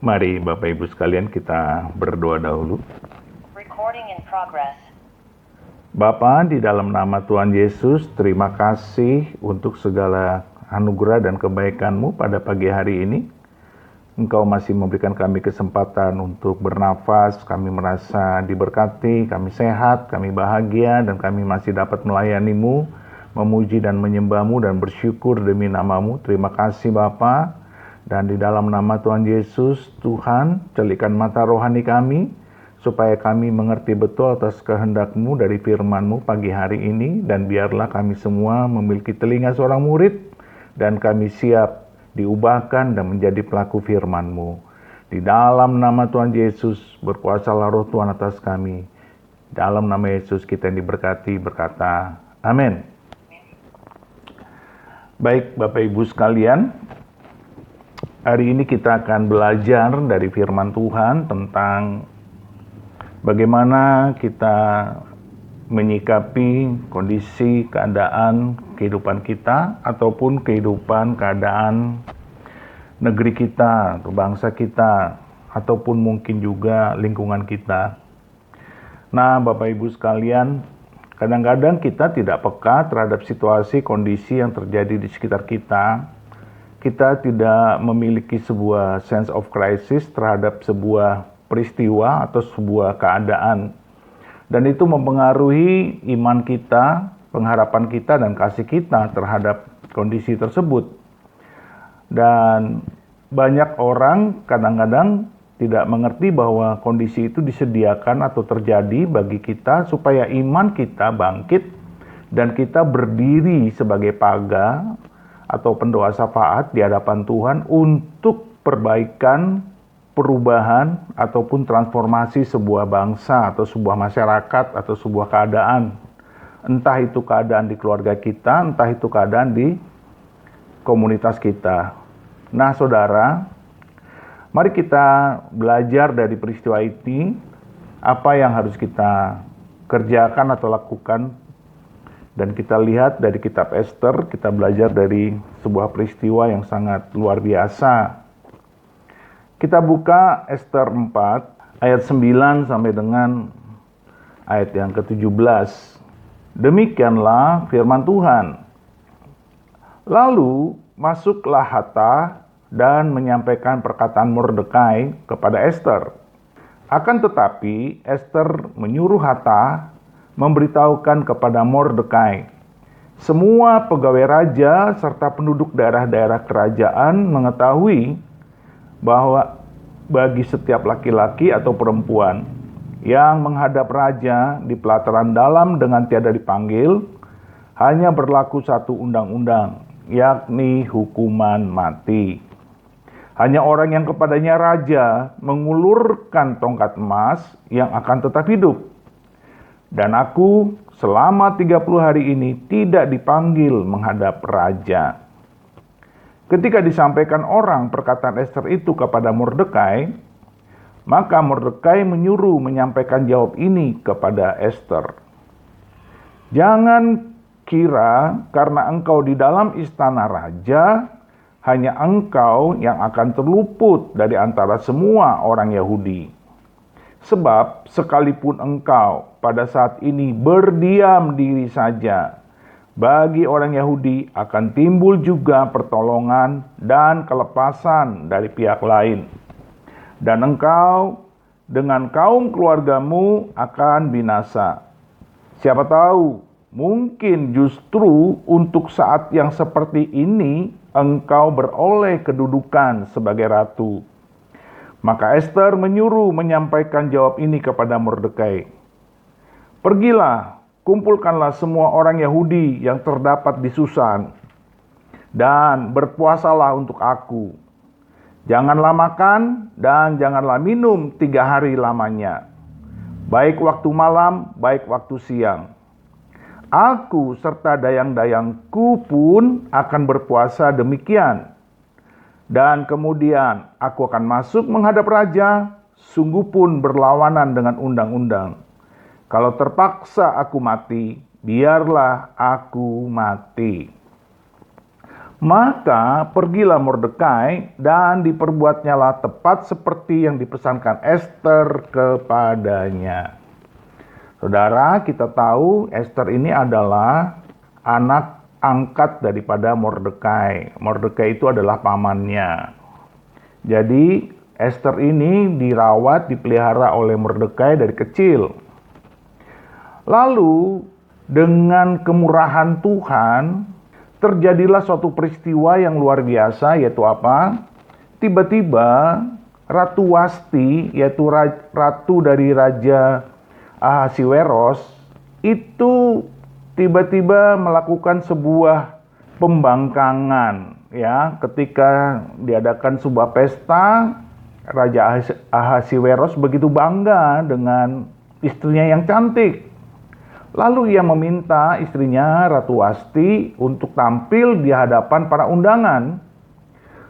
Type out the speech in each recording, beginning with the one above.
Mari Bapak Ibu sekalian kita berdoa dahulu. Recording in progress. Bapa, di dalam nama Tuhan Yesus, terima kasih untuk segala anugerah dan kebaikan-Mu pada pagi hari ini. Engkau masih memberikan kami kesempatan untuk bernafas, kami merasa diberkati, kami sehat, kami bahagia, dan kami masih dapat melayani-Mu, memuji dan menyembah-Mu dan bersyukur demi nama-Mu. Terima kasih Bapa. Dan di dalam nama Tuhan Yesus, Tuhan, celikan mata rohani kami, supaya kami mengerti betul atas kehendak-Mu dari firman-Mu pagi hari ini, dan biarlah kami semua memiliki telinga seorang murid, dan kami siap diubahkan dan menjadi pelaku firman-Mu. Di dalam nama Tuhan Yesus, berkuasalah roh Tuhan atas kami. Dalam nama Yesus kita yang diberkati, berkata, amin. Baik Bapak Ibu sekalian, hari ini kita akan belajar dari firman Tuhan tentang bagaimana kita menyikapi kondisi keadaan kehidupan kita ataupun keadaan negeri kita atau bangsa kita ataupun mungkin juga lingkungan kita. Nah, Bapak Ibu sekalian, kadang-kadang kita tidak peka terhadap situasi kondisi yang terjadi di sekitar kita. Kita tidak memiliki sebuah sense of crisis terhadap sebuah peristiwa atau sebuah keadaan. Dan itu mempengaruhi iman kita, pengharapan kita, dan kasih kita terhadap kondisi tersebut. Dan banyak orang kadang-kadang tidak mengerti bahwa kondisi itu disediakan atau terjadi bagi kita supaya iman kita bangkit dan kita berdiri sebagai paga atau pendoa syafaat di hadapan Tuhan untuk perbaikan, perubahan, ataupun transformasi sebuah bangsa atau sebuah masyarakat atau sebuah keadaan. Entah itu keadaan di keluarga kita, entah itu keadaan di komunitas kita. Nah saudara, mari kita belajar dari peristiwa ini, apa yang harus kita kerjakan atau lakukan. Dan kita lihat dari kitab Ester, kita belajar dari sebuah peristiwa yang sangat luar biasa. Kita buka Ester 4, ayat 9 sampai dengan ayat yang ke-17. Demikianlah firman Tuhan. Lalu masuklah Hathach dan menyampaikan perkataan Mordekai kepada Ester. Akan tetapi Ester menyuruh Hathach memberitahukan kepada Mordekai. Semua pegawai raja serta penduduk daerah-daerah kerajaan mengetahui bahwa bagi setiap laki-laki atau perempuan yang menghadap raja di pelataran dalam dengan tiada dipanggil, hanya berlaku satu undang-undang, yakni hukuman mati. Hanya orang yang kepadanya raja mengulurkan tongkat emas yang akan tetap hidup. Dan aku selama 30 hari ini tidak dipanggil menghadap raja. Ketika disampaikan orang perkataan Ester itu kepada Mordekai, maka Mordekai menyuruh menyampaikan jawab ini kepada Ester. Jangan kira karena engkau di dalam istana raja, hanya engkau yang akan terluput dari antara semua orang Yahudi. Sebab sekalipun engkau pada saat ini berdiam diri saja, bagi orang Yahudi akan timbul juga pertolongan dan kelepasan dari pihak lain. Dan engkau dengan kaum keluargamu akan binasa. Siapa tahu, mungkin justru untuk saat yang seperti ini engkau beroleh kedudukan sebagai ratu. Maka Ester menyuruh menyampaikan jawab ini kepada Mordekai. Pergilah, kumpulkanlah semua orang Yahudi yang terdapat di Susan, dan berpuasalah untuk aku. Janganlah makan dan janganlah minum 3 hari lamanya, baik waktu malam, baik waktu siang. Aku serta dayang-dayangku pun akan berpuasa demikian. Dan kemudian aku akan masuk menghadap raja, sungguh pun berlawanan dengan undang-undang. Kalau terpaksa aku mati, biarlah aku mati. Maka pergilah Mordekai dan diperbuatnyalah tepat seperti yang dipesankan Ester kepadanya. Saudara, kita tahu Ester ini adalah anak angkat daripada Mordekai. Mordekai itu adalah pamannya. Jadi Ester ini dirawat, dipelihara oleh Mordekai dari kecil. Lalu dengan kemurahan Tuhan, terjadilah suatu peristiwa yang luar biasa, yaitu apa? Tiba-tiba Ratu Wasti, yaitu ratu dari Raja Ahasiweros, itu tiba-tiba melakukan sebuah pembangkangan, ya. Ketika diadakan sebuah pesta, Raja Ahasiweros begitu bangga dengan istrinya yang cantik. Lalu ia meminta istrinya Ratu Wasti untuk tampil di hadapan para undangan.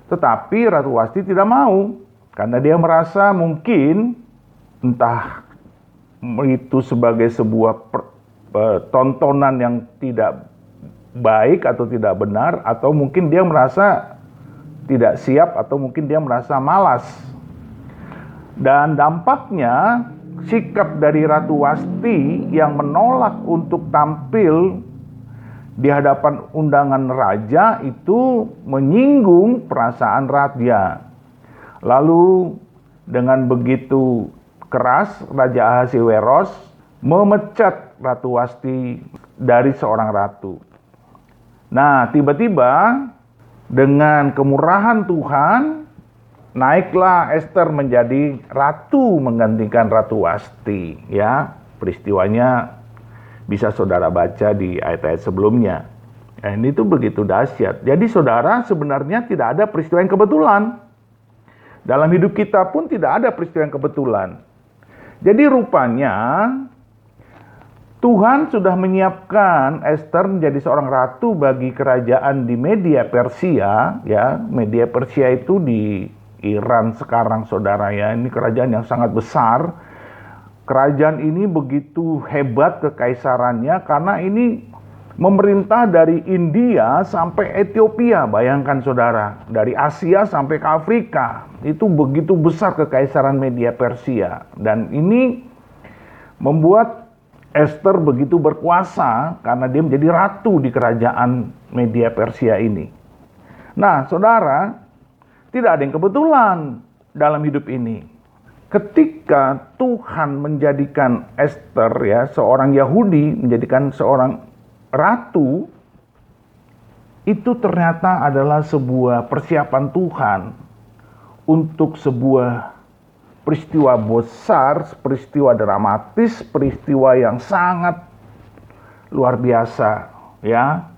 Tetapi Ratu Wasti tidak mau, karena dia merasa mungkin entah itu sebagai sebuah tontonan yang tidak baik atau tidak benar, atau mungkin dia merasa tidak siap, atau mungkin dia merasa malas. Dan dampaknya sikap dari Ratu Wasti yang menolak untuk tampil di hadapan undangan raja itu menyinggung perasaan raja. Lalu dengan begitu keras Raja Ahasiweros memecat Ratu Wasti dari seorang ratu. Nah, tiba-tiba dengan kemurahan Tuhan, naiklah Ester menjadi ratu menggantikan Ratu Wasti, ya. Peristiwanya bisa saudara baca di ayat-ayat sebelumnya. Nah, ini tuh begitu dahsyat. Jadi saudara, sebenarnya tidak ada peristiwa yang kebetulan. Dalam hidup kita pun tidak ada peristiwa yang kebetulan. Jadi rupanya Tuhan sudah menyiapkan Ester menjadi seorang ratu bagi kerajaan di Media Persia, ya. Media Persia itu di Iran sekarang, saudara, ya. Ini kerajaan yang sangat besar. Kerajaan ini begitu hebat kekaisarannya karena ini memerintah dari India sampai Ethiopia. Bayangkan saudara, dari Asia sampai ke Afrika. Itu begitu besar kekaisaran Media Persia. Dan ini membuat Ester begitu berkuasa karena dia menjadi ratu di kerajaan Media Persia ini. Nah, saudara, tidak ada yang kebetulan dalam hidup ini. Ketika Tuhan menjadikan Ester, ya, seorang Yahudi, menjadikan seorang ratu, itu ternyata adalah sebuah persiapan Tuhan untuk sebuah peristiwa besar, peristiwa dramatis, peristiwa yang sangat luar biasa, ya.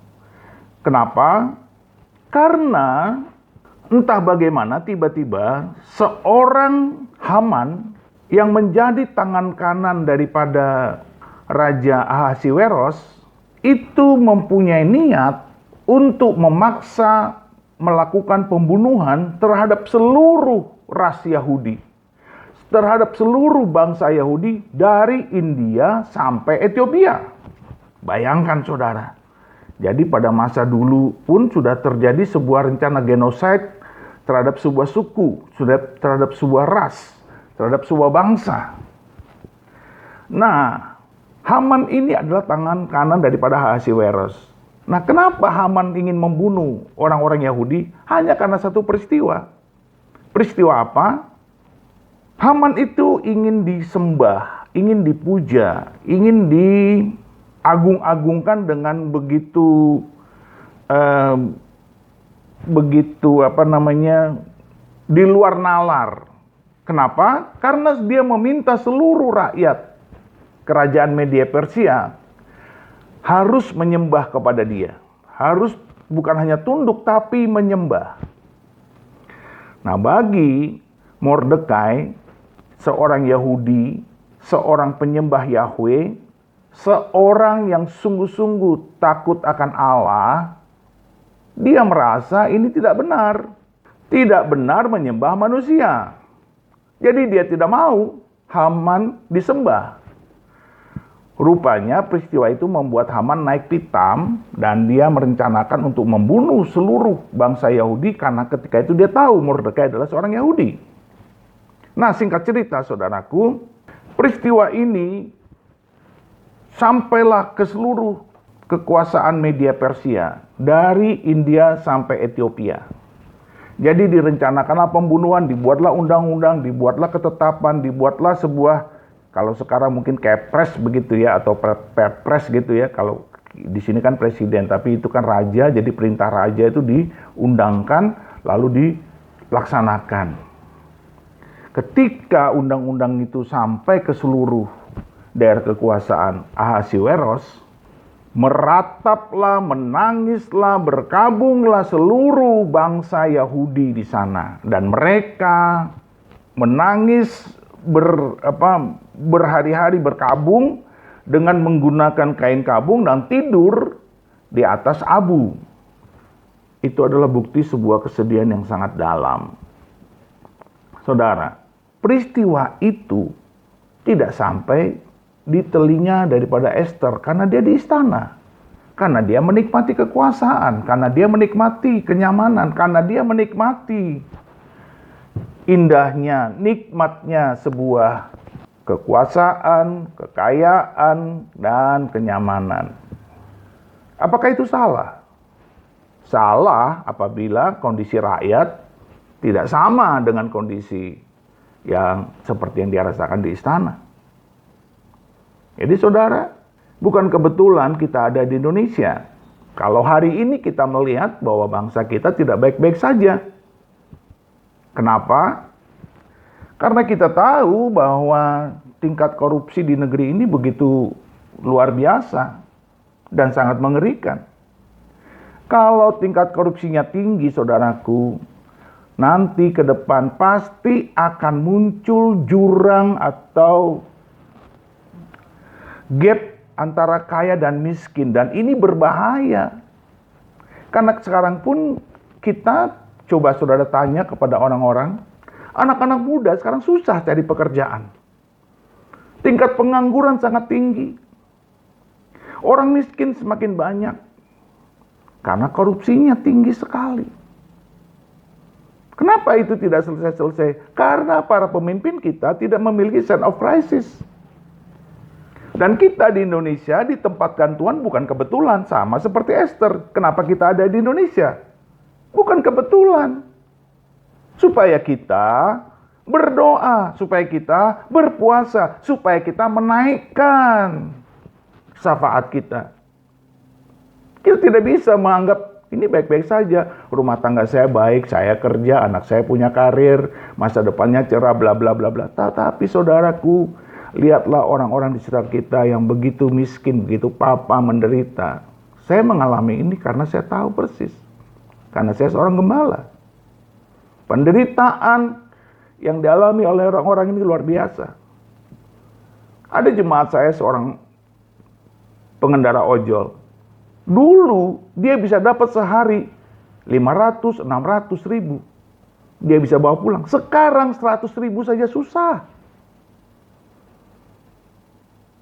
Kenapa? Karena entah bagaimana tiba-tiba seorang Haman yang menjadi tangan kanan daripada Raja Ahasiweros itu mempunyai niat untuk memaksa melakukan pembunuhan terhadap seluruh ras Yahudi, terhadap seluruh bangsa Yahudi dari India sampai Ethiopia. Bayangkan saudara. Jadi pada masa dulu pun sudah terjadi sebuah rencana genosida terhadap sebuah suku, terhadap sebuah ras, terhadap sebuah bangsa. Nah, Haman ini adalah tangan kanan daripada Ahasiweros. Nah, kenapa Haman ingin membunuh orang-orang Yahudi? Hanya karena satu peristiwa. Peristiwa apa? Haman itu ingin disembah, ingin dipuja, ingin diagung-agungkan dengan begitu di luar nalar. Kenapa? Karena dia meminta seluruh rakyat kerajaan Media Persia harus menyembah kepada dia. Harus bukan hanya tunduk tapi menyembah. Nah, bagi Mordekai, seorang Yahudi, seorang penyembah Yahweh, seorang yang sungguh-sungguh takut akan Allah, dia merasa ini tidak benar. Tidak benar menyembah manusia. Jadi dia tidak mau Haman disembah. Rupanya peristiwa itu membuat Haman naik pitam dan dia merencanakan untuk membunuh seluruh bangsa Yahudi karena ketika itu dia tahu Mordekai adalah seorang Yahudi. Nah, singkat cerita saudaraku, peristiwa ini sampailah ke seluruh kekuasaan Media Persia dari India sampai Ethiopia. Jadi direncanakanlah pembunuhan, dibuatlah undang-undang, dibuatlah ketetapan, dibuatlah sebuah, kalau sekarang mungkin kepres begitu ya, atau perpres gitu ya. Kalau di sini kan presiden, tapi itu kan raja, jadi perintah raja itu diundangkan lalu dilaksanakan. Ketika undang-undang itu sampai ke seluruh daerah kekuasaan Ahasiweros, merataplah, menangislah, berkabunglah seluruh bangsa Yahudi di sana, dan mereka menangis berhari-hari berkabung dengan menggunakan kain kabung dan tidur di atas abu. Itu adalah bukti sebuah kesedihan yang sangat dalam. Saudara, peristiwa itu tidak sampai di telinga daripada Esther karena dia di istana. Karena dia menikmati kekuasaan, karena dia menikmati kenyamanan, karena dia menikmati indahnya, nikmatnya sebuah kekuasaan, kekayaan, dan kenyamanan. Apakah itu salah? Salah apabila kondisi rakyat tidak sama dengan kondisi yang seperti yang dia rasakan di istana. Jadi saudara, bukan kebetulan kita ada di Indonesia. Kalau hari ini kita melihat bahwa bangsa kita tidak baik-baik saja. Kenapa? Karena kita tahu bahwa tingkat korupsi di negeri ini begitu luar biasa dan sangat mengerikan. Kalau tingkat korupsinya tinggi, saudaraku, nanti ke depan pasti akan muncul jurang atau gap antara kaya dan miskin. Dan ini berbahaya. Karena sekarang pun kita coba saudara tanya kepada orang-orang, anak-anak muda sekarang susah cari pekerjaan. Tingkat pengangguran sangat tinggi. Orang miskin semakin banyak. Karena korupsinya tinggi sekali. Kenapa itu tidak selesai-selesai? Karena para pemimpin kita tidak memiliki sense of crisis. Dan kita di Indonesia ditempatkan Tuhan bukan kebetulan. Sama seperti Esther. Kenapa kita ada di Indonesia? Bukan kebetulan. Supaya kita berdoa, supaya kita berpuasa, supaya kita menaikkan syafaat kita. Kita tidak bisa menganggap ini baik-baik saja. Rumah tangga saya baik, saya kerja, anak saya punya karir, masa depannya cerah, bla bla bla bla. Tetapi saudaraku, lihatlah orang-orang di sekitar kita yang begitu miskin, begitu papa menderita. Saya mengalami ini karena saya tahu persis. Karena saya seorang gembala. Penderitaan yang dialami oleh orang-orang ini luar biasa. Ada jemaat saya seorang pengendara ojol. Dulu dia bisa dapat sehari 500, 600 ribu. Dia bisa bawa pulang. Sekarang 100 ribu saja susah.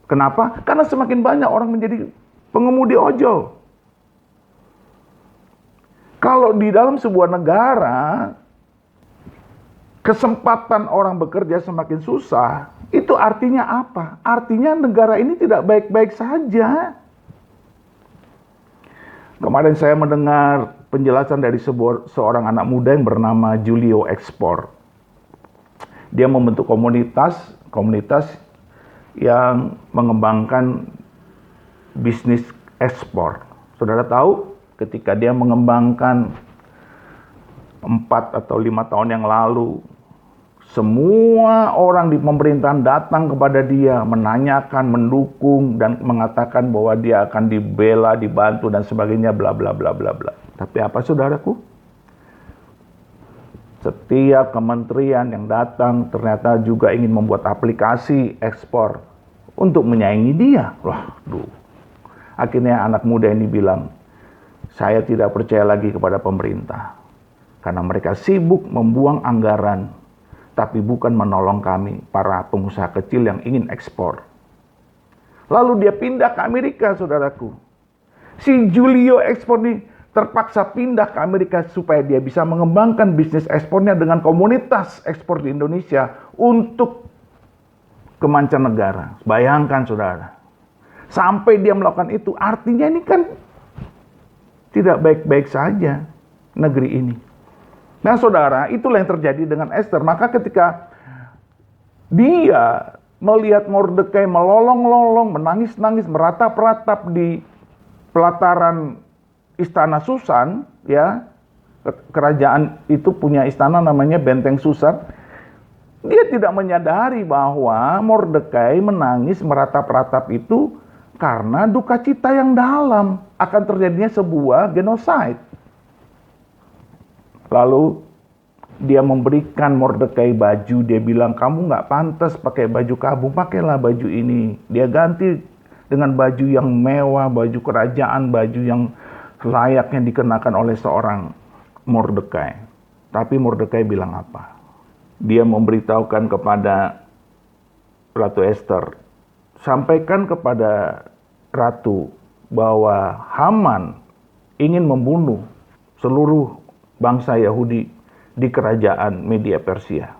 Kenapa? Karena semakin banyak orang menjadi pengemudi ojol. Kalau di dalam sebuah negara, kesempatan orang bekerja semakin susah, itu artinya apa? Artinya negara ini tidak baik-baik saja. Kemarin saya mendengar penjelasan dari seorang anak muda yang bernama Julio Export. Dia membentuk komunitas yang mengembangkan bisnis ekspor. Saudara tahu, ketika dia mengembangkan 4 atau 5 tahun yang lalu, semua orang di pemerintahan datang kepada dia, menanyakan, mendukung, dan mengatakan bahwa dia akan dibela, dibantu, dan sebagainya, bla bla bla bla bla. Tapi apa saudaraku? Setiap kementerian yang datang ternyata juga ingin membuat aplikasi ekspor untuk menyaingi dia. Akhirnya anak muda ini bilang, saya tidak percaya lagi kepada pemerintah. Karena mereka sibuk membuang anggaran, tapi bukan menolong kami, para pengusaha kecil yang ingin ekspor. Lalu dia pindah ke Amerika, saudaraku. Si Julio ekspor ini terpaksa pindah ke Amerika supaya dia bisa mengembangkan bisnis ekspornya dengan komunitas ekspor di Indonesia untuk ke mancanegara. Bayangkan, saudara. Sampai dia melakukan itu, artinya ini kan tidak baik-baik saja negeri ini. Nah, saudara, itulah yang terjadi dengan Esther. Maka ketika dia melihat Mordekai melolong-lolong, menangis-nangis, meratap-ratap di pelataran istana Susan, ya, kerajaan itu punya istana namanya Benteng Susan. Dia tidak menyadari bahwa Mordekai menangis meratap-ratap itu karena duka cita yang dalam akan terjadinya sebuah genocide. Lalu dia memberikan Mordekai baju. Dia bilang, kamu nggak pantas pakai baju kamu, pakailah baju ini. Dia ganti dengan baju yang mewah, baju kerajaan, baju yang layaknya dikenakan oleh seorang Mordekai. Tapi Mordekai bilang apa? Dia memberitahukan kepada Ratu Esther, sampaikan kepada Ratu bahwa Haman ingin membunuh seluruh bangsa Yahudi di kerajaan Media Persia.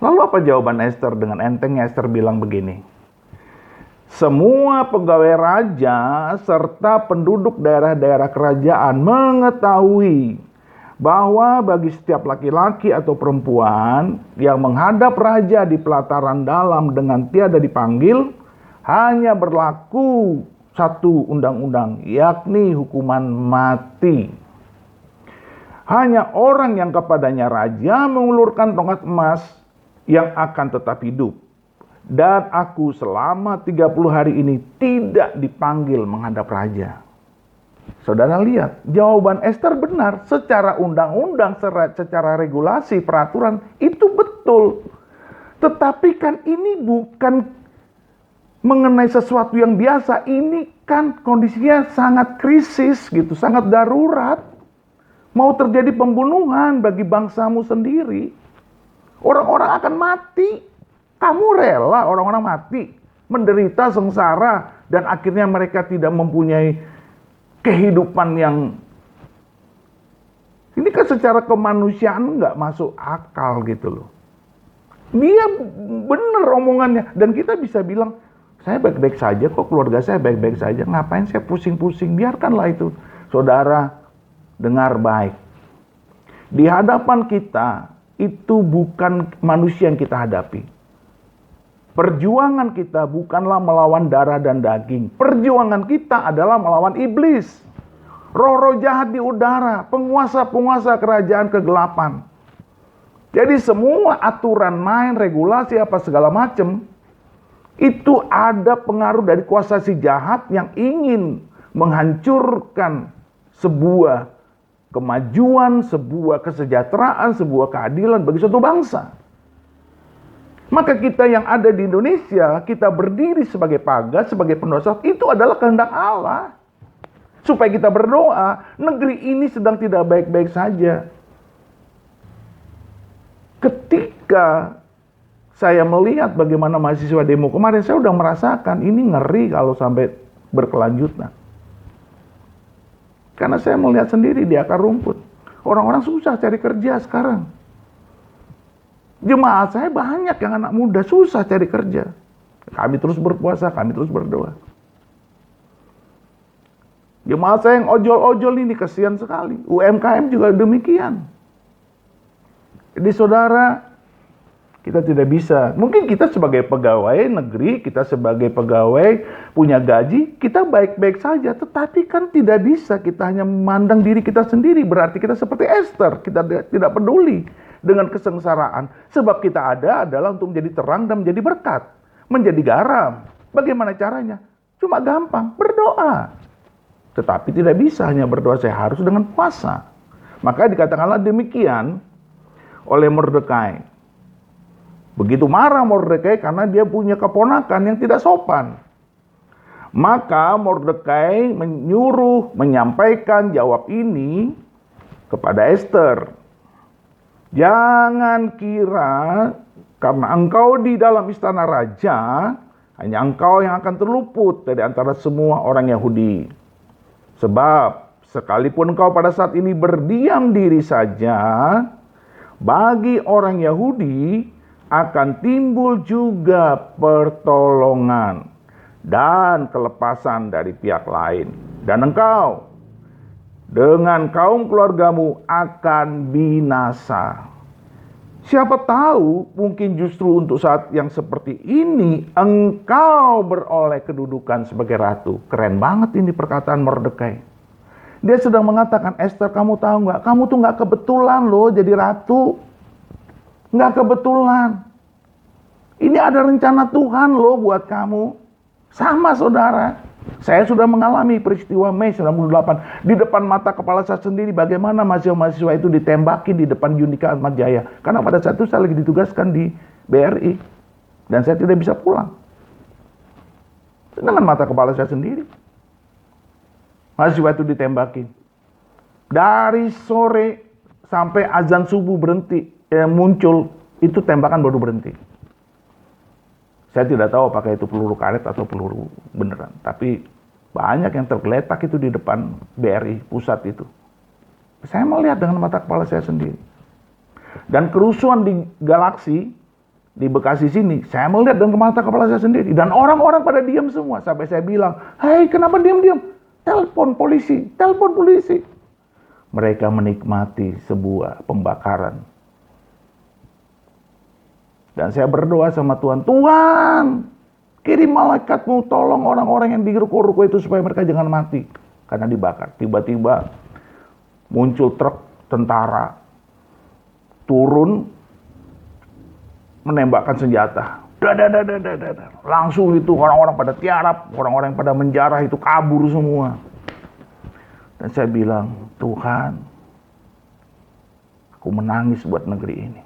Lalu apa jawaban Esther? Dengan entengnya Esther bilang begini, semua pegawai raja serta penduduk daerah-daerah kerajaan mengetahui bahwa bagi setiap laki-laki atau perempuan yang menghadap raja di pelataran dalam dengan tiada dipanggil, hanya berlaku satu undang-undang, yakni hukuman mati. Hanya orang yang kepadanya raja mengulurkan tongkat emas yang akan tetap hidup. Dan aku selama 30 hari ini tidak dipanggil menghadap raja. Saudara lihat, jawaban Esther benar. Secara undang-undang, secara regulasi, peraturan, itu betul. Tetapi kan ini bukan mengenai sesuatu yang biasa. Ini kan kondisinya sangat krisis gitu, sangat darurat. Mau terjadi pembunuhan bagi bangsamu sendiri. Orang-orang akan mati. Kamu rela orang-orang mati, menderita, sengsara, dan akhirnya mereka tidak mempunyai kehidupan yang... Ini kan secara kemanusiaan nggak masuk akal gitu loh. Dia bener omongannya. Dan kita bisa bilang, saya baik-baik saja kok, keluarga saya baik-baik saja. Ngapain saya pusing-pusing? Biarkanlah itu. Saudara, dengar baik. Di hadapan kita, itu bukan manusia yang kita hadapi. Perjuangan kita bukanlah melawan darah dan daging. Perjuangan kita adalah melawan iblis. Roh-roh jahat di udara, penguasa-penguasa kerajaan kegelapan. Jadi semua aturan main, regulasi apa segala macam, itu ada pengaruh dari kuasa si jahat yang ingin menghancurkan sebuah kemajuan, sebuah kesejahteraan, sebuah keadilan bagi suatu bangsa. Maka kita yang ada di Indonesia, kita berdiri sebagai pagar, sebagai pendosa, itu adalah kehendak Allah. Supaya kita berdoa, negeri ini sedang tidak baik-baik saja. Ketika saya melihat bagaimana mahasiswa demo kemarin, saya sudah merasakan ini ngeri kalau sampai berkelanjutan. Karena saya melihat sendiri di akar rumput. Orang-orang susah cari kerja sekarang. Jemaat saya banyak yang anak muda susah cari kerja. Kami terus berpuasa, kami terus berdoa. Jemaat saya yang ojol-ojol ini kasihan sekali. UMKM juga demikian. Jadi saudara, kita tidak bisa. Mungkin kita sebagai pegawai negeri, kita sebagai pegawai punya gaji, kita baik-baik saja. Tetapi kan tidak bisa kita hanya memandang diri kita sendiri. Berarti kita seperti Esther, kita tidak peduli dengan kesengsaraan. Sebab kita ada adalah untuk menjadi terang dan menjadi berkat. Menjadi garam. Bagaimana caranya? Cuma gampang, berdoa. Tetapi tidak bisa hanya berdoa, saya harus dengan puasa. Maka dikatakanlah demikian oleh Mordekai. Begitu marah Mordekai karena dia punya keponakan yang tidak sopan. Maka Mordekai menyampaikan jawab ini kepada Esther. Jangan kira karena engkau di dalam istana raja, Hanya engkau yang akan terluput dari antara semua orang Yahudi. Sebab sekalipun engkau pada saat ini berdiam diri saja, bagi orang Yahudi akan timbul juga pertolongan dan kelepasan dari pihak lain. Dan engkau dengan kaum keluargamu akan binasa. Siapa tahu mungkin justru untuk saat yang seperti ini engkau beroleh kedudukan sebagai ratu. Keren banget ini perkataan Mordekai. Dia sedang mengatakan, Esther, kamu tahu nggak? Kamu tuh nggak kebetulan loh jadi ratu. Nggak kebetulan. Ini ada rencana Tuhan loh buat kamu. Sama saudara. Saya sudah mengalami peristiwa Mei 98 di depan mata kepala saya sendiri bagaimana mahasiswa-mahasiswa itu ditembaki di depan Unika Atma Jaya. Karena pada saat itu saya lagi ditugaskan di BRI dan saya tidak bisa pulang. Dengan mata kepala saya sendiri. Mahasiswa itu ditembaki. Dari sore sampai azan subuh berhenti, muncul, itu tembakan baru berhenti. Saya tidak tahu apakah itu peluru karet atau peluru beneran. Tapi banyak yang tergeletak itu di depan BRI pusat itu. Saya melihat dengan mata kepala saya sendiri. Dan kerusuhan di Galaksi, di Bekasi sini, saya melihat dengan mata kepala saya sendiri. Dan orang-orang pada diam semua. Sampai saya bilang, hei kenapa diam-diam? Telepon polisi, telepon polisi. Mereka menikmati sebuah pembakaran. Dan saya berdoa sama Tuhan, Tuhan, kirim malaikatmu, tolong orang-orang yang di ruko-ruko itu supaya mereka jangan mati. Karena dibakar. Tiba-tiba muncul truk tentara, turun, menembakkan senjata. Langsung itu orang-orang pada tiarap, orang-orang yang pada menjarah itu kabur semua. Dan saya bilang, Tuhan, aku menangis buat negeri ini.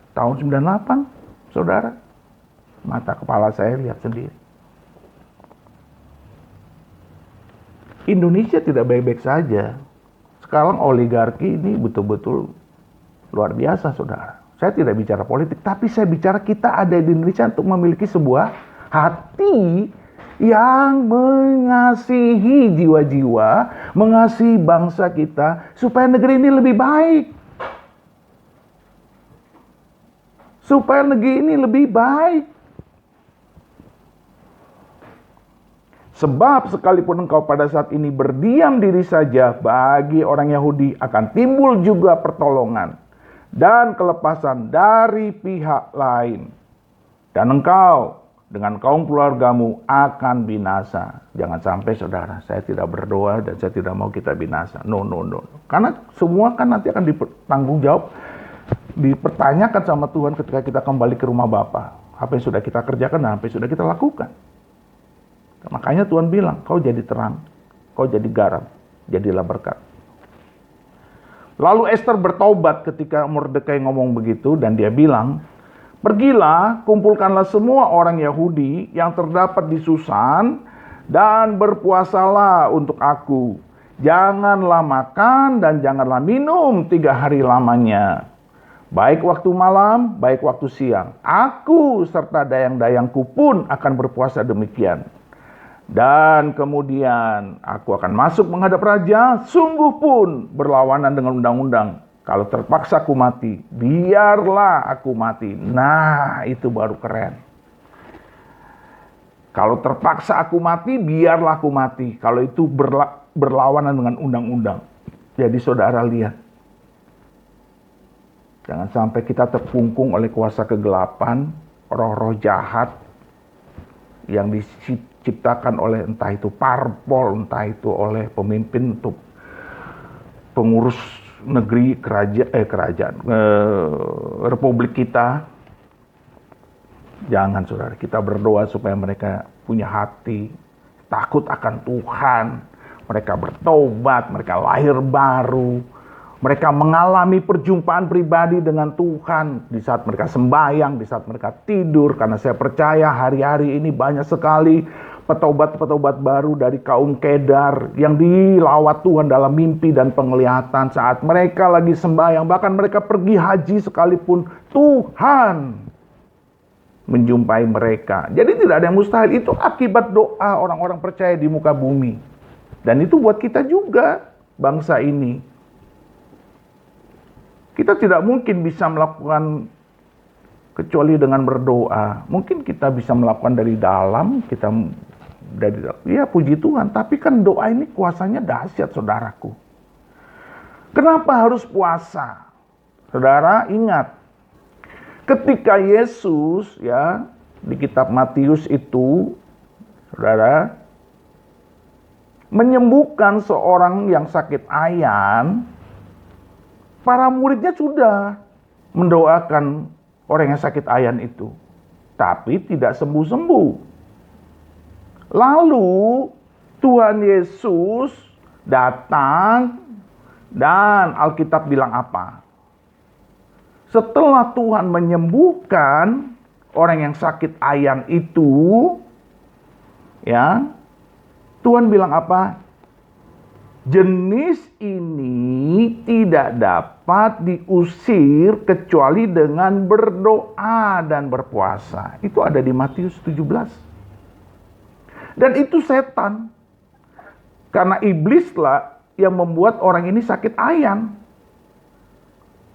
Tahun 98, saudara, mata kepala saya lihat sendiri. Indonesia tidak baik-baik saja. Sekarang oligarki ini betul-betul luar biasa, saudara. Saya tidak bicara politik, tapi saya bicara kita ada di Indonesia untuk memiliki sebuah hati yang mengasihi jiwa-jiwa, mengasihi bangsa kita, supaya negeri ini lebih baik. Supaya negeri ini lebih baik. Sebab sekalipun engkau pada saat ini berdiam diri saja, bagi orang Yahudi akan timbul juga pertolongan dan kelepasan dari pihak lain. Dan engkau dengan kaum keluargamu akan binasa. Jangan sampai saudara, saya tidak berdoa dan saya tidak mau kita binasa. No. Karena semua kan nanti akan ditanggung jawab, dipertanyakan sama Tuhan ketika kita kembali ke rumah Bapa. Apa yang sudah kita kerjakan dan apa yang sudah kita lakukan. Makanya Tuhan bilang, kau jadi terang, kau jadi garam, jadilah berkat. Lalu Esther bertobat ketika Mordekai ngomong begitu dan dia bilang, pergilah, kumpulkanlah semua orang Yahudi yang terdapat di Susan dan berpuasalah untuk aku. Janganlah makan dan janganlah minum 3 hari lamanya. Baik waktu malam, baik waktu siang. Aku serta dayang-dayangku pun akan berpuasa demikian. Dan kemudian aku akan masuk menghadap raja, sungguh pun berlawanan dengan undang-undang. Kalau terpaksa aku mati, biarlah aku mati. Nah, itu baru keren. Kalau terpaksa aku mati, biarlah aku mati. Kalau itu berlawanan dengan undang-undang. Jadi saudara lihat. Jangan sampai kita terkungkung oleh kuasa kegelapan, roh-roh jahat yang diciptakan oleh entah itu parpol, entah itu oleh pemimpin untuk pengurus negeri, republik kita. Jangan saudara, kita berdoa supaya mereka punya hati takut akan Tuhan, mereka bertobat, mereka lahir baru. Mereka mengalami perjumpaan pribadi dengan Tuhan di saat mereka sembahyang, di saat mereka tidur. Karena saya percaya hari-hari ini banyak sekali petobat-petobat baru dari kaum Kedar yang dilawat Tuhan dalam mimpi dan penglihatan saat mereka lagi sembahyang. Bahkan mereka pergi haji sekalipun, Tuhan menjumpai mereka. Jadi tidak ada yang mustahil. Itu akibat doa orang-orang percaya di muka bumi. Dan itu buat kita juga, bangsa ini. Kita tidak mungkin bisa melakukan kecuali dengan berdoa. Mungkin kita bisa melakukan dari dalam, puji Tuhan. Tapi kan doa ini kuasanya dahsyat, saudaraku. Kenapa harus puasa? Saudara, ingat, ketika Yesus di kitab Matius itu, saudara, menyembuhkan seorang yang sakit ayan, para muridnya sudah mendoakan orang yang sakit ayan itu, tapi tidak sembuh-sembuh. Lalu Tuhan Yesus datang dan Alkitab bilang apa? Setelah Tuhan menyembuhkan orang yang sakit ayan itu, Tuhan bilang apa? Jenis ini tidak dapat diusir kecuali dengan berdoa dan berpuasa. Itu ada di Matius 17. Dan itu setan. Karena iblislah yang membuat orang ini sakit ayan.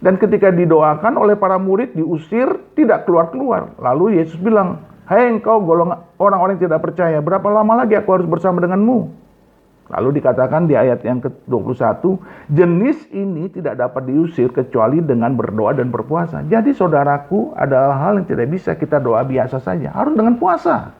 Dan ketika didoakan oleh para murid, diusir, tidak keluar-keluar. Lalu Yesus bilang, "Hai engkau golongan orang-orang yang tidak percaya, berapa lama lagi aku harus bersama denganmu?" Lalu dikatakan di ayat yang ke-21, jenis ini tidak dapat diusir kecuali dengan berdoa dan berpuasa. Jadi saudaraku, ada hal yang tidak bisa kita doa biasa saja, harus dengan puasa.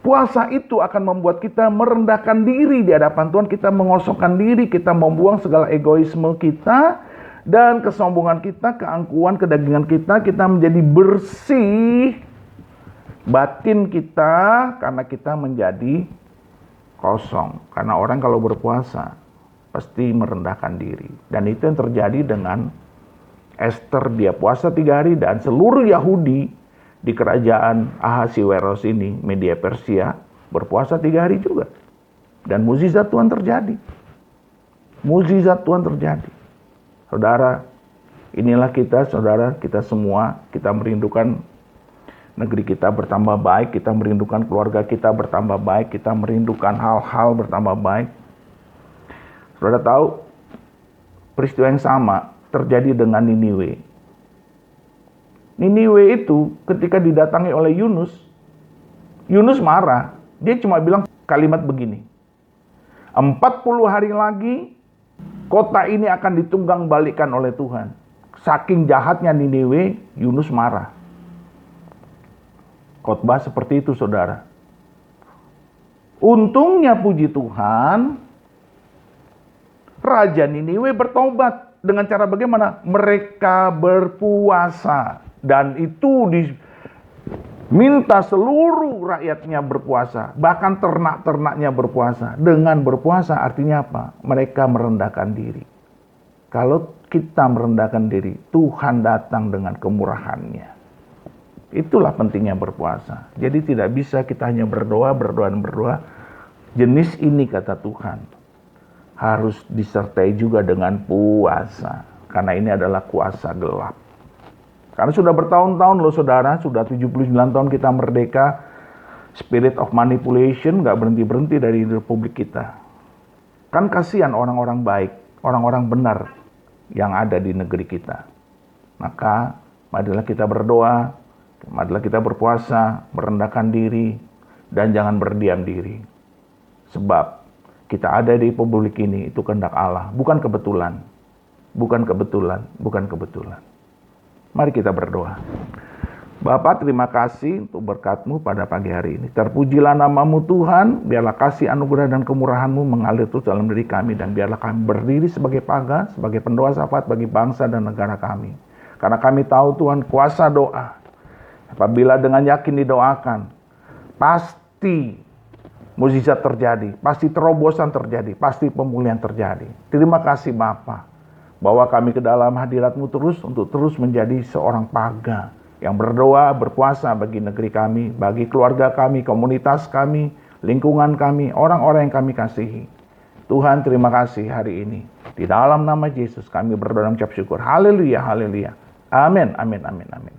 Puasa itu akan membuat kita merendahkan diri di hadapan Tuhan, kita mengosongkan diri, kita membuang segala egoisme kita dan kesombongan kita, keangkuhan, kedagingan kita menjadi bersih batin kita karena kita menjadi kosong. Karena orang kalau berpuasa pasti merendahkan diri. Dan itu yang terjadi dengan Esther. Dia puasa 3 hari dan seluruh Yahudi di kerajaan Ahasiweros ini, Media Persia, berpuasa 3 hari juga. Dan mukjizat Tuhan terjadi. Mukjizat Tuhan terjadi. Saudara, inilah kita, saudara, kita semua, kita merindukan negeri kita bertambah baik, kita merindukan keluarga kita bertambah baik, kita merindukan hal-hal bertambah baik. Saudara tahu, peristiwa yang sama terjadi dengan Niniwe. Niniwe itu ketika didatangi oleh Yunus, Yunus marah. Dia cuma bilang kalimat begini, 40 hari lagi kota ini akan ditunggang balikkan oleh Tuhan. Saking jahatnya Niniwe, Yunus marah. Khotbah seperti itu, saudara. Untungnya puji Tuhan, Raja Niniwe bertobat. Dengan cara bagaimana? Mereka berpuasa. Dan itu diminta seluruh rakyatnya berpuasa. Bahkan ternak-ternaknya berpuasa. Dengan berpuasa artinya apa? Mereka merendahkan diri. Kalau kita merendahkan diri, Tuhan datang dengan kemurahannya. Itulah pentingnya berpuasa. Jadi tidak bisa kita hanya berdoa. Jenis ini kata Tuhan harus disertai juga dengan puasa. Karena ini adalah kuasa gelap. Karena sudah bertahun-tahun loh saudara, sudah 79 tahun kita merdeka. Spirit of manipulation gak berhenti-berhenti dari republik kita. Kan kasihan orang-orang baik, orang-orang benar yang ada di negeri kita. Maka marilah kita berdoa, marilah kita berpuasa, merendahkan diri, dan jangan berdiam diri. Sebab kita ada di republik ini, itu kehendak Allah. Bukan kebetulan. Bukan kebetulan. Bukan kebetulan. Mari kita berdoa. Bapa, terima kasih untuk berkat-Mu pada pagi hari ini. Terpujilah nama-Mu Tuhan, biarlah kasih anugerah dan kemurahan-Mu mengalir terus dalam diri kami. Dan biarlah kami berdiri sebagai pagar, sebagai pendoa syafaat bagi bangsa dan negara kami. Karena kami tahu Tuhan kuasa doa. Apabila dengan yakin didoakan, pasti mukjizat terjadi, pasti terobosan terjadi, pasti pemulihan terjadi. Terima kasih Bapa, bawa kami ke dalam hadirat-Mu terus untuk terus menjadi seorang paga yang berdoa, berpuasa bagi negeri kami, bagi keluarga kami, komunitas kami, lingkungan kami, orang-orang yang kami kasihi. Tuhan, terima kasih hari ini. Di dalam nama Yesus kami berdoa dan mengucap syukur. Haleluya, haleluya. Amin, amin, amin, amin.